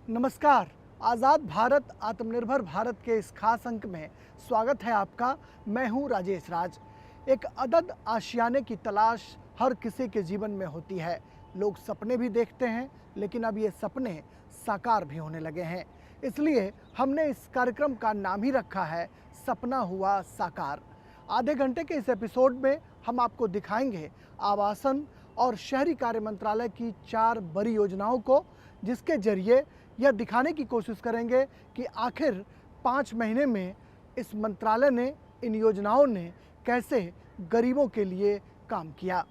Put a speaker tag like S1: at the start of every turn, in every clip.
S1: नमस्कार। आज़ाद भारत आत्मनिर्भर भारत के इस खास अंक में स्वागत है आपका। मैं हूं राजेश राज। एक अदद आशियाने की तलाश हर किसी के जीवन में होती है। लोग सपने भी देखते हैं, लेकिन अब ये सपने साकार भी होने लगे हैं। इसलिए हमने इस कार्यक्रम का नाम ही रखा है सपना हुआ साकार। आधे घंटे के इस एपिसोड में हम आपको दिखाएंगे आवासन और शहरी कार्य मंत्रालय की 4 बड़ी योजनाओं को, जिसके जरिए यह दिखाने की कोशिश करेंगे कि आखिर 5 महीने में इस मंत्रालय ने, इन योजनाओं ने कैसे गरीबों के लिए काम किया।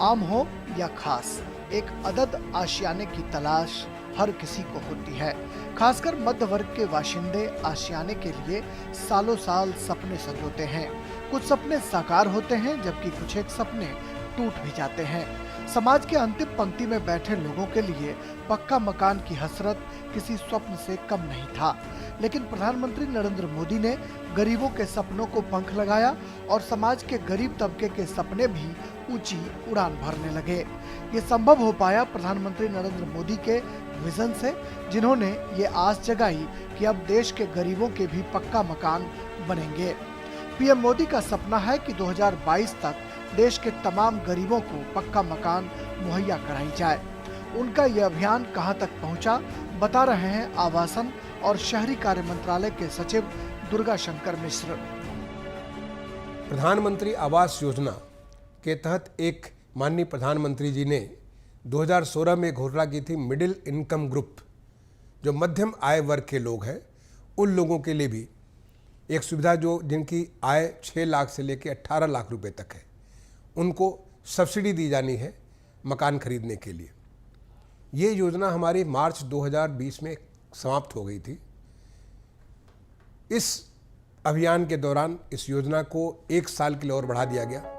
S1: आम हो या खास, एक अदद आशियाने की तलाश हर किसी को होती है। खासकर मध्य वर्ग के बाशिंदे आशियाने के लिए सालों साल सपने संजोते हैं। कुछ सपने साकार होते हैं, जबकि कुछ एक सपने टूट भी जाते हैं। समाज के अंतिम पंक्ति में बैठे लोगों के लिए पक्का मकान की हसरत किसी स्वप्न से कम नहीं था। लेकिन प्रधानमंत्री नरेंद्र मोदी ने गरीबों के सपनों को पंख लगाया और समाज के गरीब तबके के सपने भी ऊंची उड़ान भरने लगे। ये संभव हो पाया प्रधानमंत्री नरेंद्र मोदी के विजन से, जिन्होंने ये आस जगाई कि अब देश के गरीबों के भी पक्का मकान बनेंगे। पीएम मोदी का सपना है कि 2022 तक देश के तमाम गरीबों को पक्का मकान मुहैया कराई जाए। उनका यह अभियान कहां तक पहुंचा, बता रहे हैं आवासन और शहरी कार्य मंत्रालय के सचिव दुर्गा शंकर मिश्र।
S2: प्रधानमंत्री आवास योजना के तहत एक माननीय प्रधानमंत्री जी ने 2016 में घोषणा की थी, मिडिल इनकम ग्रुप, जो मध्यम आय वर्ग के लोग हैं, उन लोगों के लिए भी एक सुविधा जो जिनकी आय 6 लाख से लेकर 18 लाख रुपए तक है, उनको सब्सिडी दी जानी है मकान खरीदने के लिए। ये योजना हमारी मार्च 2020 में समाप्त हो गई थी। इस अभियान के दौरान इस योजना को 1 साल के लिए और बढ़ा दिया गया।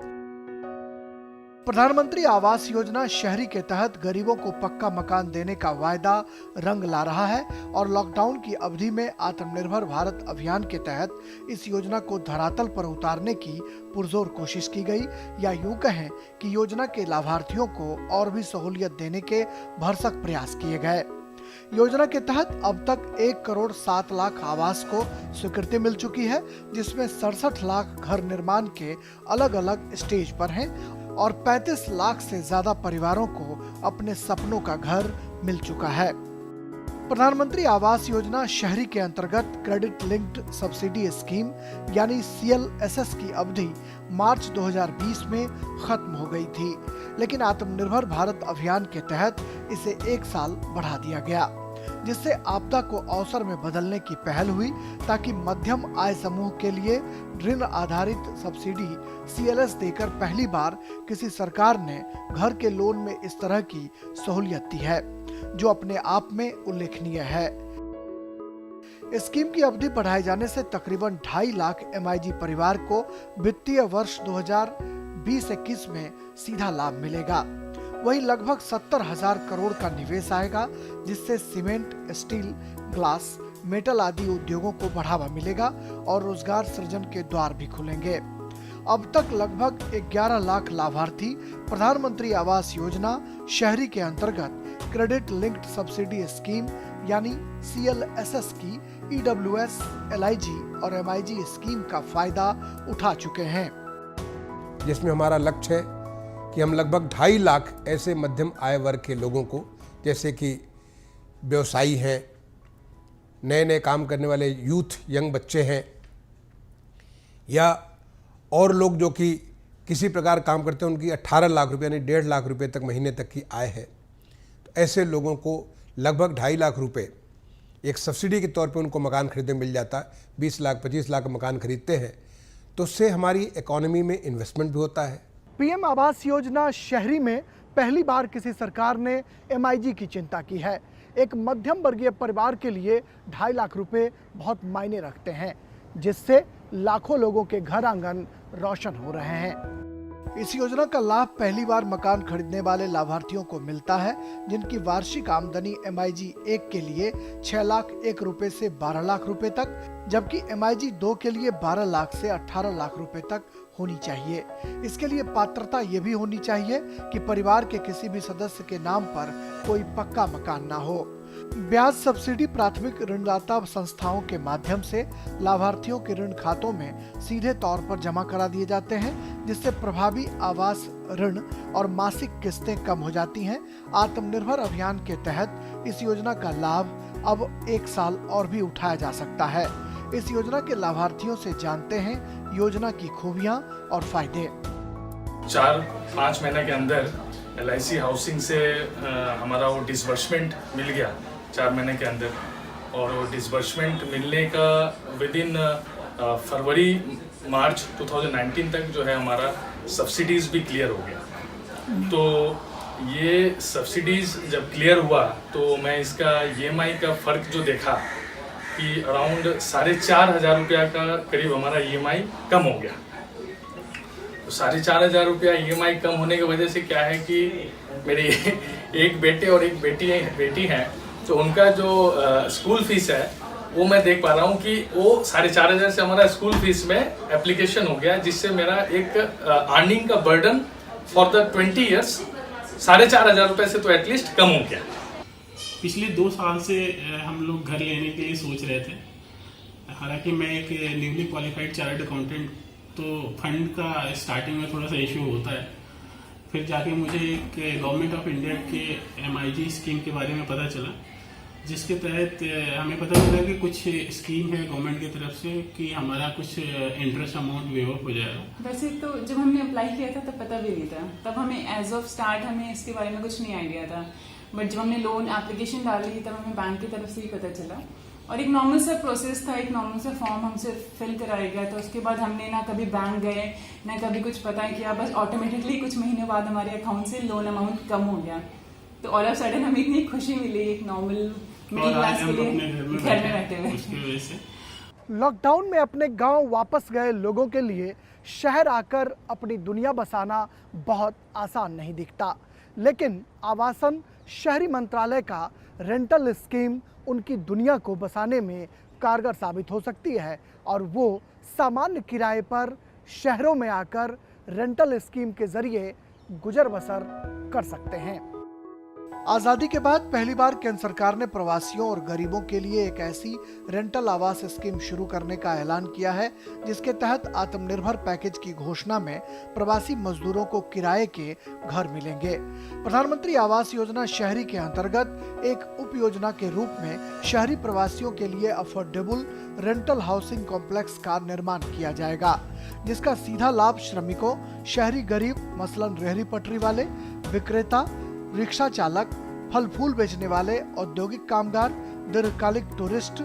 S1: प्रधानमंत्री आवास योजना शहरी के तहत गरीबों को पक्का मकान देने का वायदा रंग ला रहा है और लॉकडाउन की अवधि में आत्मनिर्भर भारत अभियान के तहत इस योजना को धरातल पर उतारने की पुरजोर कोशिश की गई, या यूं कहें कि योजना के लाभार्थियों को और भी सहूलियत देने के भरसक प्रयास किए गए। योजना के तहत अब तक 1 करोड़ 7 लाख आवास को स्वीकृति मिल चुकी है, जिसमें 67 लाख घर निर्माण के अलग अलग स्टेज पर हैं और 35 लाख से ज्यादा परिवारों को अपने सपनों का घर मिल चुका है। प्रधानमंत्री आवास योजना शहरी के अंतर्गत क्रेडिट लिंक्ड सब्सिडी स्कीम यानी CLSS की अवधि मार्च 2020 में खत्म हो गई थी, लेकिन आत्मनिर्भर भारत अभियान के तहत इसे 1 साल बढ़ा दिया गया, जिससे आपदा को अवसर में बदलने की पहल हुई, ताकि मध्यम आय समूह के लिए ऋण आधारित सब्सिडी CLS देकर पहली बार किसी सरकार ने घर के लोन में इस तरह की सहूलियत दी है, जो अपने आप में उल्लेखनीय है। स्कीम की अवधि बढ़ाए जाने से तकरीबन 2.5 लाख MIG परिवार को वित्तीय वर्ष 2020-21 में सीधा लाभ मिलेगा। वहीं लगभग 70,000 करोड़ का निवेश आएगा, जिससे सीमेंट, स्टील, ग्लास, मेटल आदि उद्योगों को बढ़ावा मिलेगा और रोजगार सृजन के द्वार भी खुलेंगे। अब तक लगभग 11 लाख लाभार्थी प्रधानमंत्री आवास योजना शहरी के अंतर्गत क्रेडिट लिंक्ड सब्सिडी स्कीम यानी CLSS की EWS, LIG और MIG स्कीम का फायदा उठा चुके हैं,
S2: जिसमें हमारा लक्ष्य है कि हम लगभग 2.5 लाख ऐसे मध्यम आय वर्ग के लोगों को, जैसे कि व्यवसायी हैं, नए नए काम करने वाले यूथ, यंग बच्चे हैं, या और लोग जो कि किसी प्रकार काम करते हैं, उनकी 18 लाख रुपये यानी 1.5 लाख रुपये तक महीने तक की आय है, तो ऐसे लोगों को लगभग 2.5 लाख रुपये एक सब्सिडी के तौर पे उनको मकान खरीदने मिल जाता है, 20 लाख 25 लाख मकान खरीदते हैं, तो उससे हमारी इकोनॉमी में इन्वेस्टमेंट भी होता है।
S1: पीएम आवास योजना शहरी में पहली बार किसी सरकार ने एमआईजी की चिंता की है। एक मध्यम वर्गीय परिवार के लिए 2.5 लाख रुपए बहुत मायने रखते हैं, जिससे लाखों लोगों के घर आंगन रोशन हो रहे हैं। इस योजना का लाभ पहली बार मकान खरीदने वाले लाभार्थियों को मिलता है, जिनकी वार्षिक आमदनी एमआईजी 1 के लिए 6 लाख 1 रुपए से 12 लाख रुपए तक, जबकि एमआईजी 2 के लिए 12 लाख से 18 लाख रुपए तक होनी चाहिए। इसके लिए पात्रता ये भी होनी चाहिए कि परिवार के किसी भी सदस्य के नाम पर कोई पक्का मकान ना हो। ब्याज सब्सिडी प्राथमिक ऋणदाता संस्थाओं के माध्यम से लाभार्थियों के ऋण खातों में सीधे तौर पर जमा करा दिए जाते हैं, जिससे प्रभावी आवास ऋण और मासिक किस्तें कम हो जाती हैं। आत्मनिर्भर अभियान के तहत इस योजना का लाभ अब 1 साल और भी उठाया जा सकता है। इस योजना के लाभार्थियों से जानते हैं योजना की खूबियां और फायदे।
S3: 4-5 महीने के अंदर LIC हाउसिंग से हमारा वो डिसबर्समेंट मिल गया 4 महीने के अंदर, और वो डिसबर्समेंट मिलने का विद इन फरवरी मार्च 2019 तक जो है हमारा सब्सिडीज़ भी क्लियर हो गया। तो ये सब्सिडीज़ जब क्लियर हुआ तो मैं इसका EMI का फ़र्क जो देखा कि अराउंड 4,500 रुपया का करीब हमारा EMI कम हो गया। तो 4,500 रुपया EMI कम होने की वजह से क्या है कि मेरे एक बेटे और एक बेटी है, तो उनका जो स्कूल फीस है वो मैं देख पा रहा हूँ कि वो 4,500 से हमारा स्कूल फीस में एप्लीकेशन हो गया, जिससे मेरा एक अर्निंग का बर्डन फॉर द 20 ईयर्स 4,500 रुपये से तो एटलीस्ट कम हो गया।
S4: पिछले 2 साल से हम लोग घर लेने के लिए सोच रहे थे। हालांकि मैं एक न्यूली क्वालिफाइड चार्टर्ड अकाउंटेंट, तो फंड का स्टार्टिंग में थोड़ा सा इशू होता है। फिर जाके मुझे एक गवर्नमेंट ऑफ इंडिया के MIG स्कीम के बारे में पता चला, जिसके तहत हमें पता चला कि कुछ स्कीम है गवर्नमेंट की तरफ से कि हमारा कुछ इंटरेस्ट अमाउंट वेव ऑफ हो जाएगा।
S5: वैसे तो जब हमने अप्लाई किया था तब पता भी नहीं था, तब हमें एज ऑफ स्टार्ट हमें इसके बारे में कुछ नहीं आइडिया था। बट जब हमने लोन एप्लीकेशन डाली तब हमें बैंक की तरफ से ही पता चला, और एक नॉर्मल सा प्रोसेस था, एक नॉर्मल सा फॉर्म हमसे फिल कराया गया था। उसके बाद हमने ना कभी बैंक गए ना कभी कुछ पता किया, बस ऑटोमेटिकली कुछ महीने बाद हमारे अकाउंट से लोन अमाउंट कम हो गया। तो ऑल ऑफ सडन हमें इतनी खुशी मिली एक नॉर्मल मिडिल क्लास के लिए घर में बैठे हुए।
S1: लॉकडाउन में अपने गांव वापस गए लोगों के लिए शहर आकर अपनी दुनिया बसाना बहुत आसान नहीं दिखता, लेकिन आवासन शहरी मंत्रालय का रेंटल स्कीम उनकी दुनिया को बसाने में कारगर साबित हो सकती है, और वो सामान्य किराए पर शहरों में आकर रेंटल स्कीम के जरिए गुजर बसर कर सकते हैं। आज़ादी के बाद पहली बार केंद्र सरकार ने प्रवासियों और गरीबों के लिए एक ऐसी रेंटल आवास स्कीम शुरू करने का ऐलान किया है, जिसके तहत आत्मनिर्भर पैकेज की घोषणा में प्रवासी मजदूरों को किराए के घर मिलेंगे। प्रधानमंत्री आवास योजना शहरी के अंतर्गत एक उप योजना के रूप में शहरी प्रवासियों के लिए अफोर्डेबल रेंटल हाउसिंग कॉम्प्लेक्स का निर्माण किया जाएगा, जिसका सीधा लाभ श्रमिकों, शहरी गरीब मसलन रेहड़ी पटरी वाले, विक्रेता, रिक्शा चालक, फल फूल बेचने वाले, औद्योगिक कामगार, दीर्घकालिक टूरिस्ट,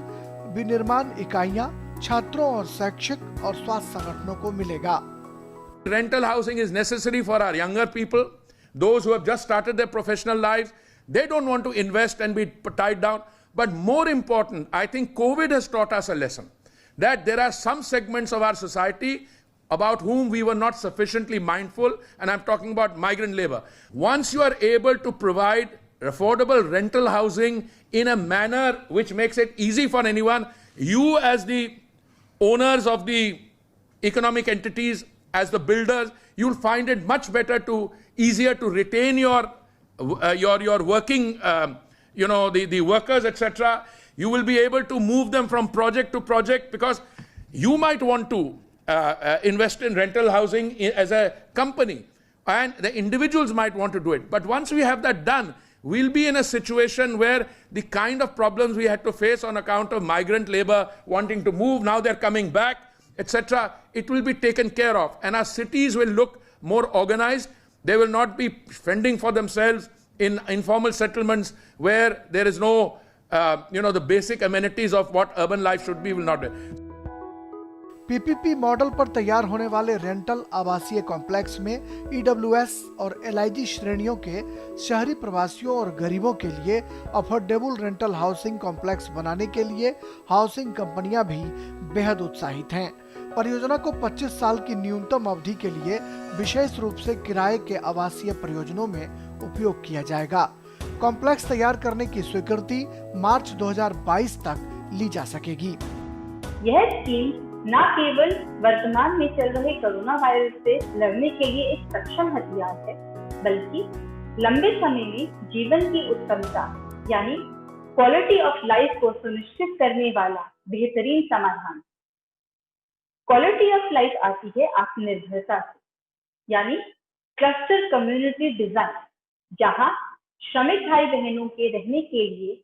S1: विनिर्माण इकाइयां, छात्रों और शैक्षिक और स्वास्थ्य संगठनों को मिलेगा।
S6: Rental housing is necessary for our younger people, those who have just started their professional lives. They don't want to invest and be tied down. But more important, I think COVID has taught us a lesson that there are some segments of our society about whom we were not sufficiently mindful, and I'm talking about migrant labor. Once you are able to provide affordable rental housing in a manner which makes it easy for anyone, you as the owners of the economic entities, as the builders, you'll find it much better easier to retain your working, the workers, etc. You will be able to move them from project to project, because you might want to invest in rental housing as a company, and the individuals might want to do it. But once we have that done, we'll be in a situation where the kind of problems we had to face on account of migrant labor wanting to move, now they're coming back, etc., it will be taken care of, and our cities will look more organized. They will not be fending for themselves in informal settlements where there is no the basic amenities of what urban life should be will not be.
S1: PPP model पर तैयार होने वाले rental आवासीय complex में EWS और LIG श्रेणियों के शहरी प्रवासियों और गरीबों के लिए अफोर्डेबल रेंटल हाउसिंग कॉम्प्लेक्स बनाने के लिए हाउसिंग कंपनियां भी बेहद उत्साहित हैं। परियोजना को 25 साल की न्यूनतम अवधि के लिए विशेष रूप से किराए के आवासीय परियोजनाओं में उपयोग किया जाएगा। कॉम्प्लेक्स तैयार करने की स्वीकृति मार्च 2022 तक ली जा सकेगी।
S7: यह स्कीम न केवल वर्तमान में चल रहे कोरोना वायरस से लड़ने के लिए एक सक्षम हथियार है, बल्कि लंबे समय में जीवन की उत्तमता यानी क्वालिटी ऑफ लाइफ को सुनिश्चित करने वाला बेहतरीन समाधान। क्वालिटी ऑफ लाइफ आती है आत्मनिर्भरता से, यानी क्लस्टर कम्युनिटी डिजाइन, जहां श्रमिक भाई बहनों के रहने के लिए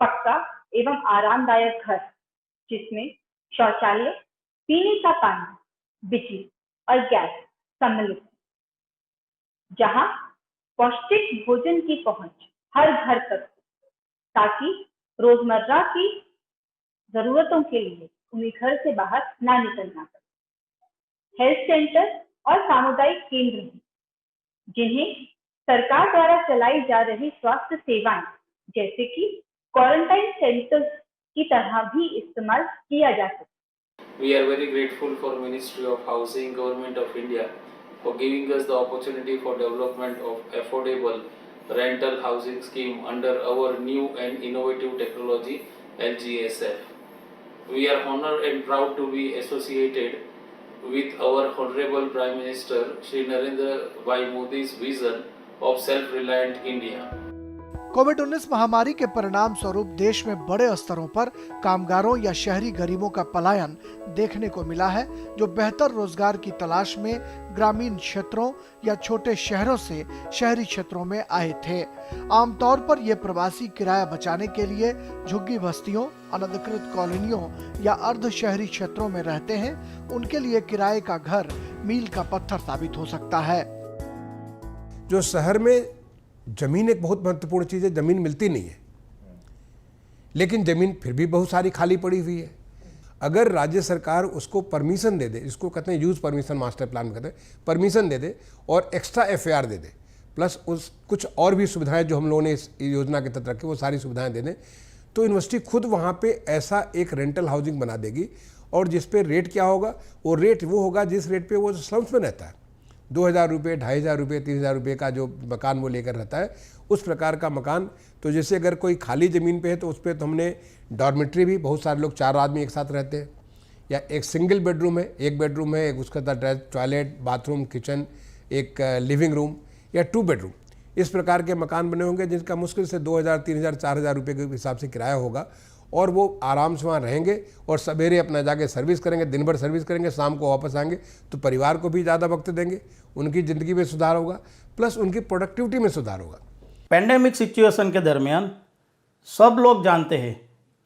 S7: पक्का एवं आरामदायक घर, जिसमें शौचालय, पीने का पानी, बिजली और गैस सम्मिलित है, जहां पौष्टिक भोजन की पहुंच हर घर तक, ताकि रोजमर्रा की जरूरतों के लिए उन्हें घर से बाहर ना निकलना पड़े। हेल्थ सेंटर और सामुदायिक केंद्र जिन्हें सरकार द्वारा चलाई जा रही स्वास्थ्य सेवाएं जैसे कि क्वारंटाइन सेंटर्स की तरह भी इस्तेमाल किया जा सकता है।
S8: We are very grateful for Ministry of Housing, Government of India for giving us the opportunity for development of affordable rental housing scheme under our new and innovative technology LGSF. We are honored and proud to be associated with our Honorable Prime Minister Shri Narendra Bhai Modi's vision of self-reliant India.
S1: कोविड-19 महामारी के परिणाम स्वरूप देश में बड़े स्तरों पर कामगारों या शहरी गरीबों का पलायन देखने को मिला है, जो बेहतर रोजगार की तलाश में ग्रामीण क्षेत्रों या छोटे शहरों से शहरी क्षेत्रों में आए थे। आमतौर पर ये प्रवासी किराया बचाने के लिए झुग्गी बस्तियों, अनधिकृत कॉलोनियों या अर्ध शहरी क्षेत्रों में रहते हैं। उनके लिए किराए का घर मील का पत्थर साबित हो सकता है।
S2: जो शहर में जमीन एक बहुत महत्वपूर्ण चीज़ है, जमीन मिलती नहीं है, लेकिन जमीन फिर भी बहुत सारी खाली पड़ी हुई है। अगर राज्य सरकार उसको परमिशन दे दे, इसको कहते हैं यूज परमिशन, मास्टर प्लान में कहते हैं, परमिशन दे दे और एक्स्ट्रा एफआईआर दे दे, प्लस उस कुछ और भी सुविधाएं जो हम लोगों ने इस योजना के तहत रखी वो सारी सुविधाएं दे दें, तो यूनिवर्सिटी खुद वहाँ पे ऐसा एक रेंटल हाउसिंग बना देगी। और जिस पे रेट क्या होगा, वो रेट वो होगा जिस रेट पे वो स्लम्स में रहता है। 2000 रुपये, 2500 रुपये, 3000 रुपये का जो मकान वो लेकर रहता है, उस प्रकार का मकान। तो जैसे अगर कोई खाली ज़मीन पे है तो उस पर तो हमने डॉर्मेट्री भी, बहुत सारे लोग 4 आदमी एक साथ रहते हैं, या एक सिंगल बेडरूम है, एक बेडरूम है, एक उसका टॉयलेट, बाथरूम, किचन, एक लिविंग रूम, या 2 बेडरूम, इस प्रकार के मकान बने होंगे जिनका मुश्किल से 2000, 3000, 4000 रुपये के हिसाब से किराया होगा। और वो आराम से वहाँ रहेंगे और सवेरे अपना जाके सर्विस करेंगे, दिन भर सर्विस करेंगे, शाम को वापस आएंगे, तो परिवार को भी ज़्यादा वक्त देंगे, उनकी ज़िंदगी में सुधार होगा, प्लस उनकी प्रोडक्टिविटी में सुधार होगा।
S9: पेंडेमिक सिचुएशन के दरमियान सब लोग जानते हैं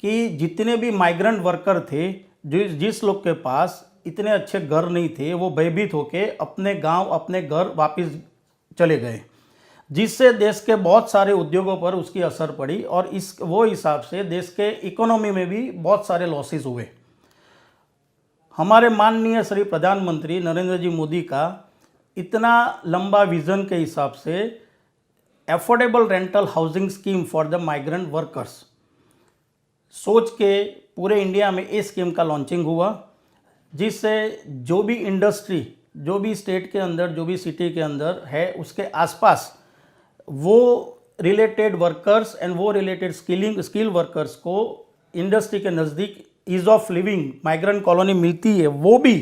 S9: कि जितने भी माइग्रेंट वर्कर थे, जिस लोग के पास इतने अच्छे घर नहीं थे, वो भयभीत होके अपने गांव, अपने घर वापस चले गए, जिससे देश के बहुत सारे उद्योगों पर उसकी असर पड़ी और वो हिसाब से देश के इकोनॉमी में भी बहुत सारे लॉसेस हुए। हमारे माननीय श्री प्रधानमंत्री नरेंद्र जी मोदी का इतना लंबा विजन के हिसाब से affordable rental housing scheme for the migrant workers सोच के पूरे इंडिया में इस स्कीम का लॉन्चिंग हुआ, जिससे जो भी इंडस्ट्री, जो भी स्टेट के अंदर, जो भी सिटी के अंदर है, उसके आसपास वो रिलेटेड वर्कर्स एंड वो रिलेटेड स्किल वर्कर्स को इंडस्ट्री के नज़दीक ease of living migrant colony मिलती है, वो भी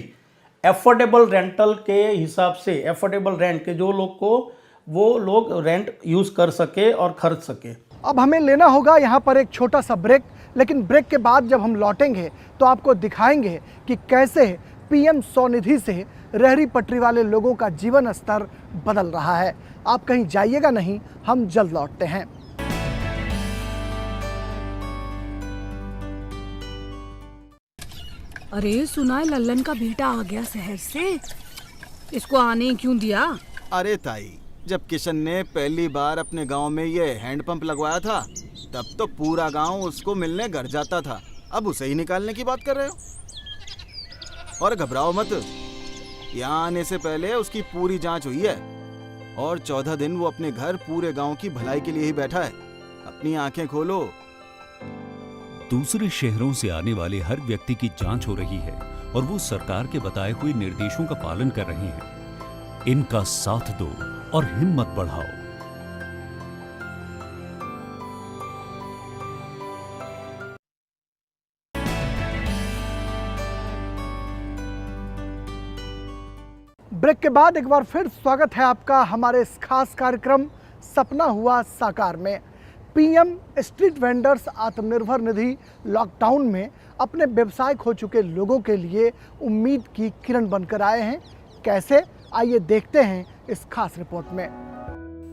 S9: एफोर्डेबल रेंटल के हिसाब से, एफोर्डेबल रेंट के जो लोग को वो लोग रेंट यूज़ कर सके और खरीद सके।
S1: अब हमें लेना होगा यहाँ पर एक छोटा सा ब्रेक, लेकिन ब्रेक के बाद जब हम लौटेंगे तो आपको दिखाएंगे कि कैसे पीएम स्वनिधि से रेहड़ी पटरी वाले लोगों का जीवन स्तर बदल रहा है। आप कहीं जाइएगा नहीं, हम जल्द लौटते हैं।
S10: अरे सुना है लल्लन का बेटा आ गया शहर से, इसको आने क्यों दिया?
S11: अरे ताई, जब किशन ने पहली बार अपने गांव में ये हैंडपंप लगवाया था तब तो पूरा गांव उसको मिलने घर जाता था, अब उसे ही निकालने की बात कर रहे हो। और घबराओ मत, यहाँ आने से पहले उसकी पूरी जांच हुई है और 14 दिन वो अपने घर पूरे गांव की भलाई के लिए ही बैठा है। अपनी आंखें खोलो।
S12: दूसरे शहरों से आने वाले हर व्यक्ति की जांच हो रही है और वो सरकार के बताए हुए निर्देशों का पालन कर रहे हैं। इनका साथ दो और हिम्मत बढ़ाओ।
S1: ब्रेक के बाद एक बार फिर स्वागत है आपका हमारे इस खास कार्यक्रम सपना हुआ साकार में। PM street vendors Atmanirbhar Nidhi lockdown में अपने व्यवसाय खो चुके लोगों के लिए उम्मीद की किरण बनकर आए हैं। कैसे, आइए देखते हैं इस खास रिपोर्ट में।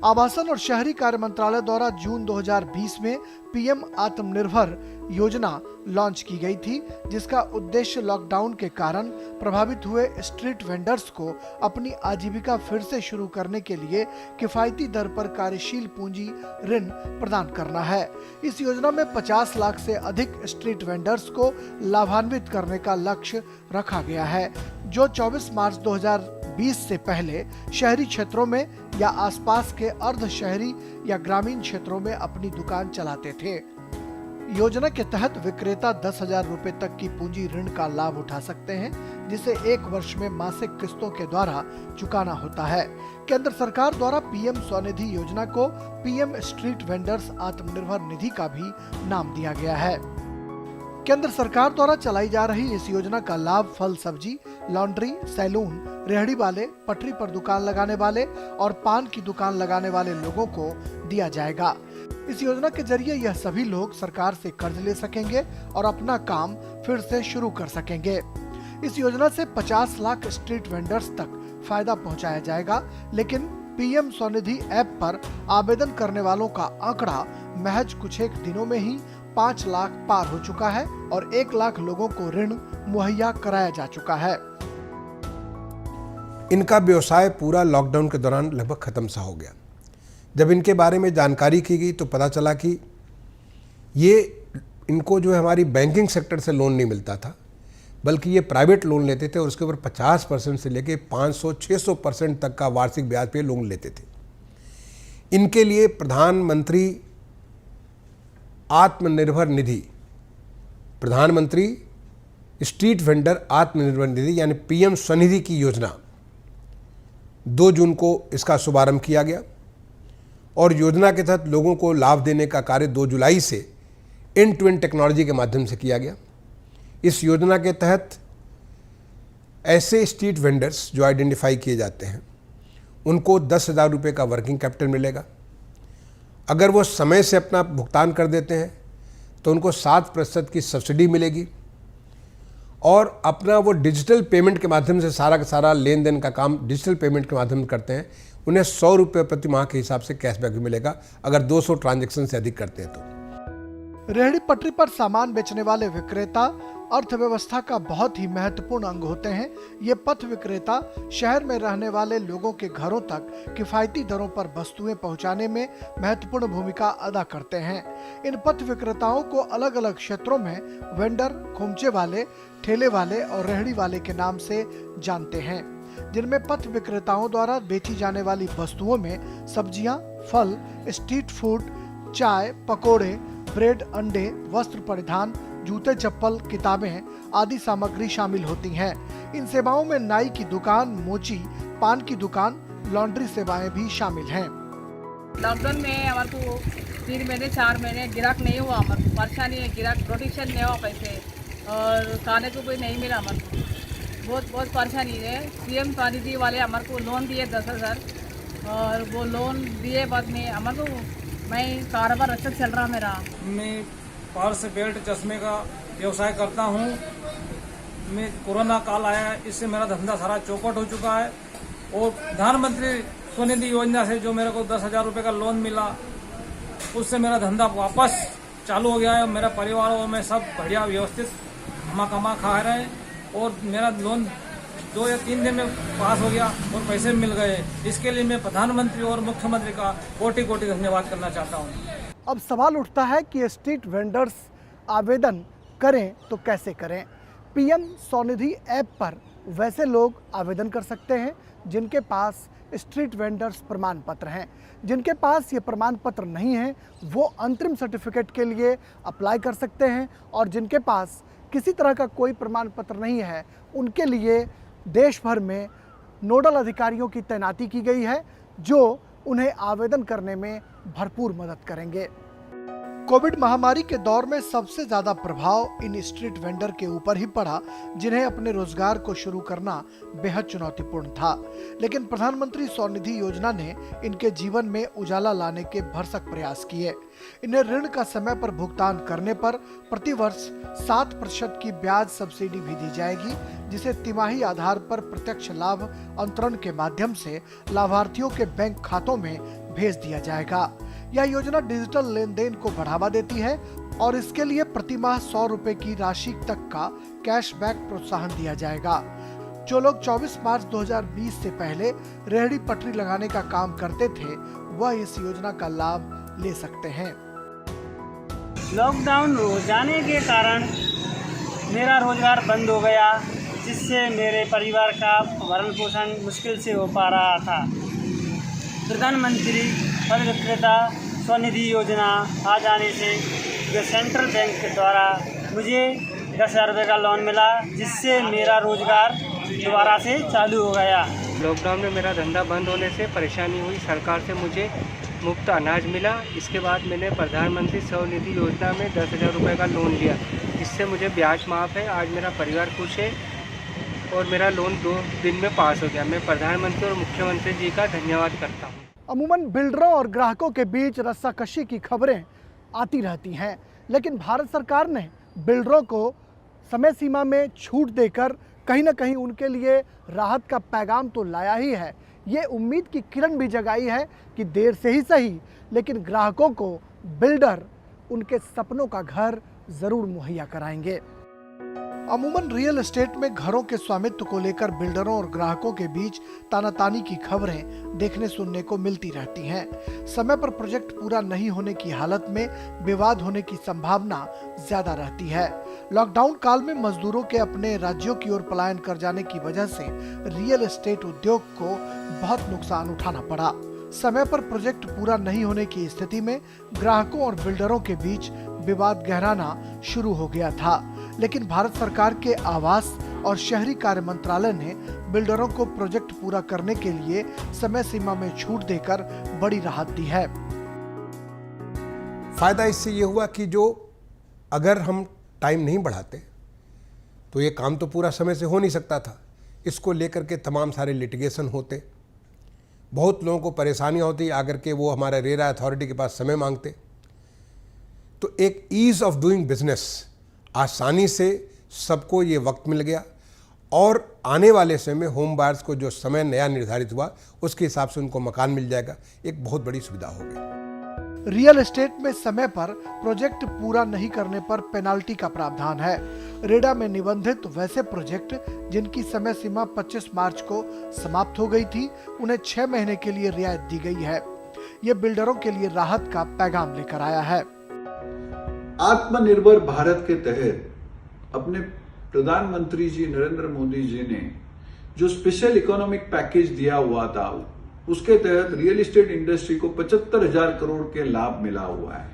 S1: आवासन और शहरी कार्य मंत्रालय द्वारा जून 2020 में पीएम आत्मनिर्भर योजना लॉन्च की गई थी, जिसका उद्देश्य लॉकडाउन के कारण प्रभावित हुए स्ट्रीट वेंडर्स को अपनी आजीविका फिर से शुरू करने के लिए किफायती दर पर कार्यशील पूंजी ऋण प्रदान करना है। इस योजना में 50 लाख से अधिक स्ट्रीट वेंडर्स को लाभान्वित करने का लक्ष्य रखा गया है, जो 24 मार्च 2020 से पहले शहरी क्षेत्रों में या आसपास के अर्ध शहरी या ग्रामीण क्षेत्रों में अपनी दुकान चलाते थे। योजना के तहत विक्रेता 10,000 रुपए तक की पूंजी ऋण का लाभ उठा सकते हैं, जिसे 1 वर्ष में मासिक किस्तों के द्वारा चुकाना होता है। केंद्र सरकार द्वारा पीएम स्वनिधि योजना को PM street vendors Atmanirbhar Nidhi का भी नाम दिया गया है। केंद्र सरकार द्वारा चलाई जा रही इस योजना का लाभ फल सब्जी, लॉन्ड्री, सैलून, रेहड़ी वाले, पटरी पर दुकान लगाने वाले और पान की दुकान लगाने वाले लोगों को दिया जाएगा। इस योजना के जरिए यह सभी लोग सरकार से कर्ज ले सकेंगे और अपना काम फिर से शुरू कर सकेंगे। इस योजना से 50 लाख स्ट्रीट वेंडर्स तक फायदा पहुंचाया जाएगा, लेकिन पीएम स्वनिधि ऐप पर आवेदन करने वालों का आंकड़ा महज कुछ एक दिनों में ही 5 लाख पार हो चुका है और 1 लाख लोगों को ऋण मुहैया कराया जा चुका है।
S2: इनका व्यवसाय पूरा लॉकडाउन के दौरान लगभग खत्म सा हो गया। जब इनके बारे में जानकारी की गई तो पता चला कि ये इनको जो है हमारी बैंकिंग सेक्टर से लोन नहीं मिलता था, बल्कि ये प्राइवेट लोन लेते थे और उसके ऊपर 50% से लेके 500-600% तक का वार्षिक ब्याज पे लोन लेते थे। इनके लिए प्रधानमंत्री आत्मनिर्भर निधि, प्रधानमंत्री स्ट्रीट वेंडर आत्मनिर्भर निधि यानी पीएम स्वनिधि की योजना 2 जून को इसका शुभारंभ किया गया और योजना के तहत लोगों को लाभ देने का कार्य 2 जुलाई से end-to-end टेक्नोलॉजी के माध्यम से किया गया। इस योजना के तहत ऐसे स्ट्रीट वेंडर्स जो आइडेंटिफाई किए जाते हैं उनको 10,000 रुपये का वर्किंग कैपिटल मिलेगा। अगर वो समय से अपना भुगतान कर देते हैं तो उनको 7% की सब्सिडी मिलेगी और अपना वो डिजिटल पेमेंट के माध्यम से सारा का सारा लेन देन का काम डिजिटल पेमेंट के माध्यम से करते हैं, उन्हें 100 रुपये प्रति माह के हिसाब से कैशबैक भी मिलेगा अगर 200 ट्रांजैक्शन से अधिक करते हैं तो।
S1: रेहड़ी पटरी पर सामान बेचने वाले विक्रेता अर्थव्यवस्था का बहुत ही महत्वपूर्ण अंग होते हैं। ये पथ विक्रेता शहर में रहने वाले लोगों के घरों तक किफायती दरों पर वस्तुएं पहुंचाने में महत्वपूर्ण भूमिका अदा करते हैं। इन पथ विक्रेताओं को अलग अलग क्षेत्रों में वेंडर, खोमचे वाले, ठेले वाले और रेहड़ी वाले के नाम से जानते हैं, जिनमें पथ विक्रेताओं द्वारा बेची जाने वाली वस्तुओं में सब्जियां, फल, स्ट्रीट फूड, चाय, पकोड़े, ब्रेड, अंडे, वस्त्र परिधान, जूते, चप्पल, किताबें आदि सामग्री शामिल होती हैं। इन सेवाओं में नाई की दुकान, मोची, पान की दुकान, लॉन्ड्री सेवाएं भी शामिल हैं।
S13: लॉकडाउन में हमारे को 3 महीने 4 महीने गिराक नहीं हुआ, हमारे को परेशानी है, गिराक प्रोटेक्शन नहीं हुआ पैसे और खाने को कोई नहीं मिला, हमारे को बहुत परेशानी है। सीएम स्वनिधि वाले हमारे को लोन दिए 10,000 और वो लोन दिए बाद में हमारे को मैं कारोबार अच्छा चल रहा मेरा।
S14: मैं पर्स, बेल्ट, चश्मे का व्यवसाय करता हूँ। मैं कोरोना काल आया है, इससे मेरा धंधा सारा चौपट हो चुका है और प्रधानमंत्री स्वनिधि योजना से जो मेरे को 10,000 रुपये का लोन मिला उससे मेरा धंधा वापस चालू हो गया है। मेरा परिवार और मैं सब बढ़िया व्यवस्थित कमा खा रहे हैं और मेरा लोन 2 या 3 दिन में पास हो गया और पैसे मिल गए। इसके लिए मैं प्रधानमंत्री और मुख्यमंत्री का कोटि-कोटि धन्यवाद करना चाहता हूँ।
S1: अब सवाल उठता है कि स्ट्रीट वेंडर्स आवेदन करें तो कैसे करें। पीएम स्वनिधि ऐप पर वैसे लोग आवेदन कर सकते हैं जिनके पास स्ट्रीट वेंडर्स प्रमाण पत्र हैं। जिनके पास ये प्रमाण पत्र नहीं है वो अंतरिम सर्टिफिकेट के लिए अप्लाई कर सकते हैं, और जिनके पास किसी तरह का कोई प्रमाण पत्र नहीं है उनके लिए देश भर में नोडल अधिकारियों की तैनाती की गई है जो उन्हें आवेदन करने में भरपूर मदद करेंगे। कोविड महामारी के दौर में सबसे ज्यादा प्रभाव इन स्ट्रीट वेंडर के ऊपर ही पड़ा जिन्हें अपने रोजगार को शुरू करना बेहद चुनौतीपूर्ण था, लेकिन प्रधानमंत्री स्वनिधि योजना ने इनके जीवन में उजाला लाने के भरसक प्रयास किए। इन्हें ऋण का समय पर भुगतान करने पर प्रतिवर्ष 7% की ब्याज सब्सिडी भी दी जाएगी, जिसे तिमाही आधार पर प्रत्यक्ष लाभ अंतरण के माध्यम से लाभार्थियों के बैंक खातों में भेज दिया जाएगा। यह योजना डिजिटल लेन देन को बढ़ावा देती है और इसके लिए प्रति माह 100 रुपए की राशि तक का कैशबैक प्रोत्साहन दिया जाएगा। जो लोग 24 मार्च 2020 से पहले रेहड़ी पटरी लगाने का काम करते थे वह इस योजना का लाभ ले सकते हैं।
S15: लॉकडाउन हो जाने के कारण मेरा रोजगार बंद हो गया, जिससे मेरे परिवार का भरण पोषण मुश्किल से हो पा रहा था। प्रधानमंत्री पद विक्रेता स्वनिधि योजना आ जाने से जो सेंट्रल बैंक के द्वारा मुझे 10,000 रुपये का लोन मिला, जिससे मेरा रोजगार दोबारा से चालू हो गया।
S16: लॉकडाउन में मेरा धंधा बंद होने से परेशानी हुई, सरकार से मुझे मुफ्त अनाज मिला। इसके बाद मैंने प्रधानमंत्री स्वनिधि योजना में 10,000 रुपये का लोन लिया, इससे मुझे ब्याज माफ़ है। आज मेरा परिवार खुश है और मेरा लोन 2 दिन में पास हो गया। मैं प्रधानमंत्री और मुख्यमंत्री जी का धन्यवाद करता हूँ।
S1: अमूमन बिल्डरों और ग्राहकों के बीच रस्साकशी की खबरें आती रहती हैं, लेकिन भारत सरकार ने बिल्डरों को समय सीमा में छूट देकर कहीं ना कहीं उनके लिए राहत का पैगाम तो लाया ही है। ये उम्मीद की किरण भी जगाई है कि देर से ही सही, लेकिन ग्राहकों को बिल्डर उनके सपनों का घर जरूर मुहैया कराएंगे। अमूमन रियल एस्टेट में घरों के स्वामित्व को लेकर बिल्डरों और ग्राहकों के बीच तानातानी की खबरें देखने सुनने को मिलती रहती हैं। समय पर प्रोजेक्ट पूरा नहीं होने की हालत में विवाद होने की संभावना ज्यादा रहती है। लॉकडाउन काल में मजदूरों के अपने राज्यों की ओर पलायन कर जाने की वजह से रियल एस्टेट उद्योग को बहुत नुकसान उठाना पड़ा। समय पर प्रोजेक्ट पूरा नहीं होने की स्थिति में ग्राहकों और बिल्डरों के बीच विवाद गहराना शुरू हो गया था, लेकिन भारत सरकार के आवास और शहरी कार्य मंत्रालय ने बिल्डरों को प्रोजेक्ट पूरा करने के लिए समय सीमा में छूट देकर बड़ी राहत दी है।
S2: फायदा इससे ये हुआ कि जो अगर हम टाइम नहीं बढ़ाते तो ये काम तो पूरा समय से हो नहीं सकता था। इसको लेकर के तमाम सारे लिटिगेशन होते, बहुत लोगों को परेशानियाँ होती, आकर के वो हमारे रेरा अथॉरिटी के पास समय मांगते। तो एक ईज ऑफ डूइंग बिजनेस, आसानी से सबको ये वक्त मिल गया और आने वाले समय में होम बायर्स को जो समय नया निर्धारित हुआ उसके हिसाब से उनको मकान मिल जाएगा। एक बहुत बड़ी सुविधा हो गई।
S1: रियल एस्टेट में समय पर प्रोजेक्ट पूरा नहीं करने पर पेनाल्टी का प्रावधान है। रेडा में निबंधित वैसे प्रोजेक्ट जिनकी समय सीमा 25 मार्च को समाप्त हो गई थी, उन्हें 6 महीने के लिए रियायत दी गई है। ये बिल्डरों के लिए राहत का पैगाम लेकर आया है।
S17: आत्मनिर्भर भारत के तहत अपने प्रधानमंत्री जी नरेंद्र मोदी जी ने जो स्पेशल इकोनॉमिक पैकेज दिया हुआ था, उसके तहत रियल एस्टेट इंडस्ट्री को 75,000 करोड़ के लाभ मिला हुआ है।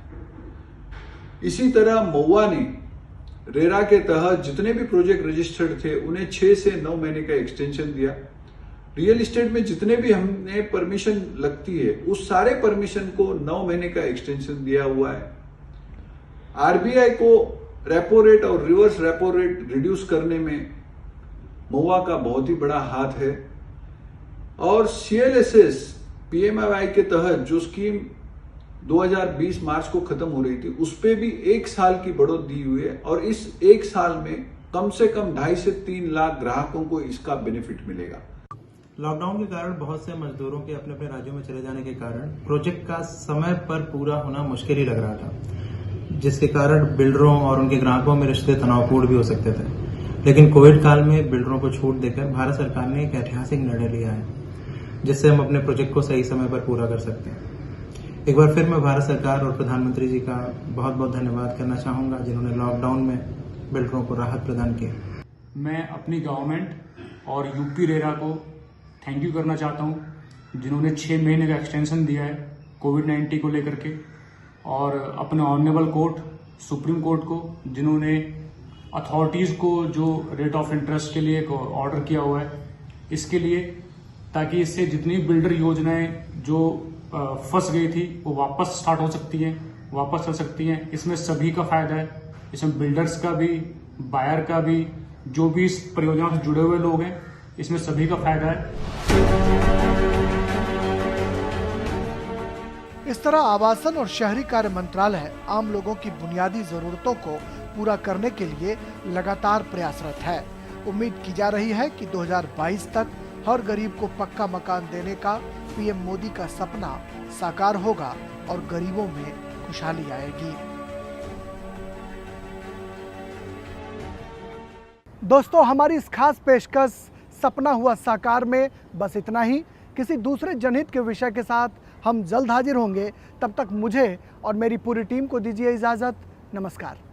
S17: इसी तरह महुआ ने रेरा के तहत जितने भी प्रोजेक्ट रजिस्टर्ड थे उन्हें 6 से 9 महीने का एक्सटेंशन दिया। रियल एस्टेट में जितने भी हमने परमिशन लगती है उस सारे परमिशन को 9 महीने का एक्सटेंशन दिया हुआ है। आरबीआई को रेपो रेट और रिवर्स रेपो रेट रिड्यूस करने में महुआ का बहुत ही बड़ा हाथ है। और सीएलएसएस पीएमएवाई के तहत जो स्कीम 2020 मार्च को खत्म हो रही थी, उस पे भी 1 साल की बढ़ोतरी दी हुई है और इस 1 साल में कम से कम 2.5 से 3 लाख ग्राहकों को इसका बेनिफिट मिलेगा।
S18: लॉकडाउन के कारण बहुत से मजदूरों के अपने अपने राज्यों में चले जाने के कारण प्रोजेक्ट का समय पर पूरा होना मुश्किल ही लग रहा था, जिसके कारण बिल्डरों और उनके ग्राहकों में रिश्ते तनावपूर्ण भी हो सकते थे। लेकिन कोविड काल में बिल्डरों को छूट देकर भारत सरकार ने एक ऐतिहासिक निर्णय लिया है, जिससे हम अपने प्रोजेक्ट को सही समय पर पूरा कर सकते हैं। एक बार फिर मैं भारत सरकार और प्रधानमंत्री जी का बहुत बहुत धन्यवाद करना चाहूँगा, जिन्होंने लॉकडाउन में बिल्डरों को राहत प्रदान की।
S19: मैं अपनी गवर्नमेंट और यूपी रेरा को थैंक यू करना चाहता हूँ, जिन्होंने 6 महीने का एक्सटेंशन दिया है कोविड-19 को लेकर के, और अपने ऑनरेबल कोर्ट सुप्रीम कोर्ट को, जिन्होंने अथॉरिटीज़ को जो रेट ऑफ इंटरेस्ट के लिए ऑर्डर किया हुआ है इसके लिए, ताकि इससे जितनी बिल्डर योजनाएं जो फंस गई थी वो वापस स्टार्ट हो सकती हैं, वापस चल सकती हैं। इसमें सभी का फायदा है, इसमें बिल्डर्स का भी, बायर का भी, जो भी इस परियोजना से जुड़े हुए लोग हैं, इसमें सभी का फायदा है।
S1: इस तरह आवासन और शहरी कार्य मंत्रालय आम लोगों की बुनियादी जरूरतों को पूरा करने के लिए लगातार प्रयासरत है। उम्मीद की जा रही है कि 2022 तक हर गरीब को पक्का मकान देने का पीएम मोदी का सपना साकार होगा और गरीबों में खुशहाली आएगी। दोस्तों, हमारी इस खास पेशकश सपना हुआ साकार में बस इतना ही। किसी दूसरे जनहित के विषय के साथ हम जल्द हाजिर होंगे। तब तक मुझे और मेरी पूरी टीम को दीजिए इजाज़त। नमस्कार।